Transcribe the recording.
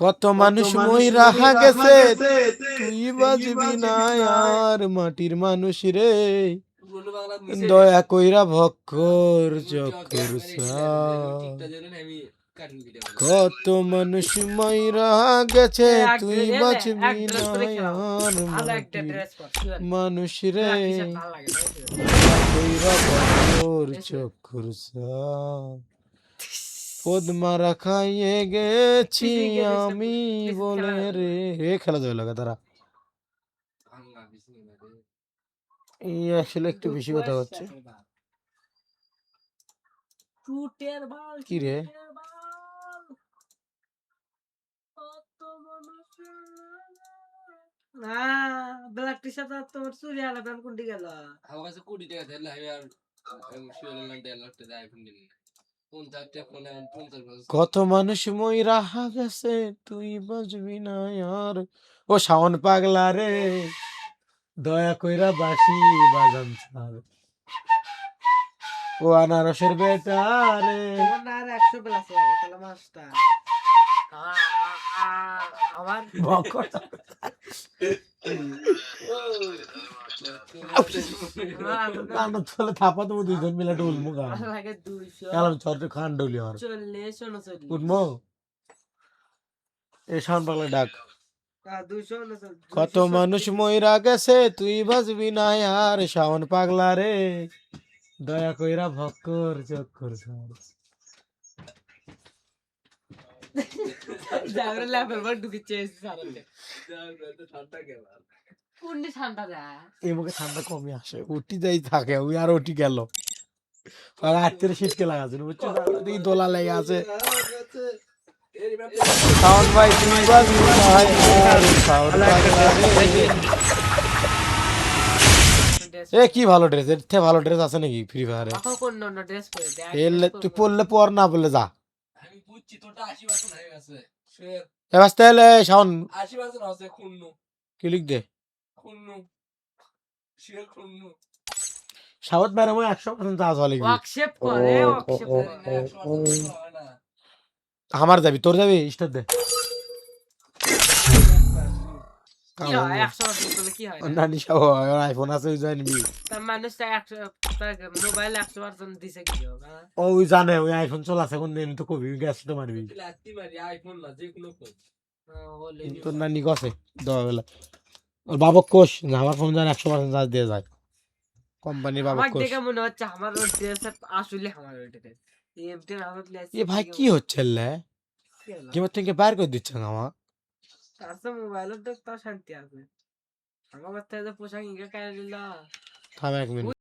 কত মানুষ মইরা গেছে, তুই বাজবি না আর মাটির মানুষ রে, দয়া কইরা ভক্কর চক্কর কত মানুষ মইরা গেছে, তুই বাজবি না আর মাটির মানুষ রে, কইরা ভক্কর চক্কর পদ্মারা খাইয়ে গেছি আমি বলে রে। খেলা যাবে লাগা তারা এই আসলে একটু বেশি কথা হচ্ছে। কি রে ব্ল্যাক টি শার্ট আর তোমার চুরি আলা প্যান্ট কোনটি গেল? আমার কাছে 20 টাকা দিলে আমি আর শিওর লাইন দেয়া লাগতে দেয় এখন দিন 50 টাকা ফোনে 50 কত মানুষ মইরা গেছে, তুই বাজবি না আর। ও শাওন পাগলা রে, দয়া কইরা বাঁশি বাজান ছাড়। ও আনারসের বেটা রে, তোমার না আর 100 প্লাস লাগে তাহলে মাস্টার আমার থাপা তুমি দুইজন মিলে ডুলমু গা লাগে 200 কালাম ছোট খান ডুলি আর 40 39 উঠমো এ শাওন পাগলা ডাক। 239 কত মানুষ মইরা গেছে, তুই বাজবি না আর শাওন পাগলা রে, দয়া কইরা ভক্কর চক্কর যাবরে লেভেল বার ঢুকিছে সারালে কোনটি ঠান্ডা যা এই মুখে ঠান্ডা কমই আসে, উঠি যাই থাকে ওই আর উঠি গেল আর আজকের শীতকে লাগাচ্ছে বুঝছো, এই দোলা লেগে আছে। শাওন ভাই তুমি বাজবি না আর শাওন পাগলা রে। এ কি ভালো ড্রেস, এর থেকে ভালো ড্রেস আছে নাকি ফ্রি ফায়ারে? কোন কোন ড্রেস পরে দেখ এলে তুই পড়লে পর না বলে যা। আমি বুঝছি তোরটা 80% হয়ে গেছে এবার তাহলে শাওন 80% আছে খুন্নু ক্লিক দে খুন্নু শিওর খুন্নু সাউথ ম্যাডাম 100% চার্জ হলে ওয়ার্কশপ করে ওয়ার্কশপ আমার যাবি তোর যাবি স্টার দে কি হয় 100% করলে কি হয় নানি সব আইফোন আছে ওই জানবি তার মানুষ 100 মোবাইল 100% দিছে কি হবে ওই জানে ওই আইফোন চলাছে কোন দিন তো কবি গ্যাস তো মারবি লাতি মারি আইফোন না যে কোনো ফোন তোর নানি কসে দবেলা ওর বাবক কোষ না আমার ফোন জান 100% চার্জ দিয়ে যায় কোম্পানির বাবক আমার কোষ। দেখে মনে হচ্ছে আমার ওই ড্রেস আসলে আমার ওই ড্রেস এমটি আমার প্লেস এ ভাই কি হচ্ছে লে গেম থেকে বাইর করে দিচ্ছে আমার তার তো মোবাইলের তো শান্তি আছে আমার বাচ্চা পোশাক ইঙ্গা কাই দিলা থাম এক মিনিট।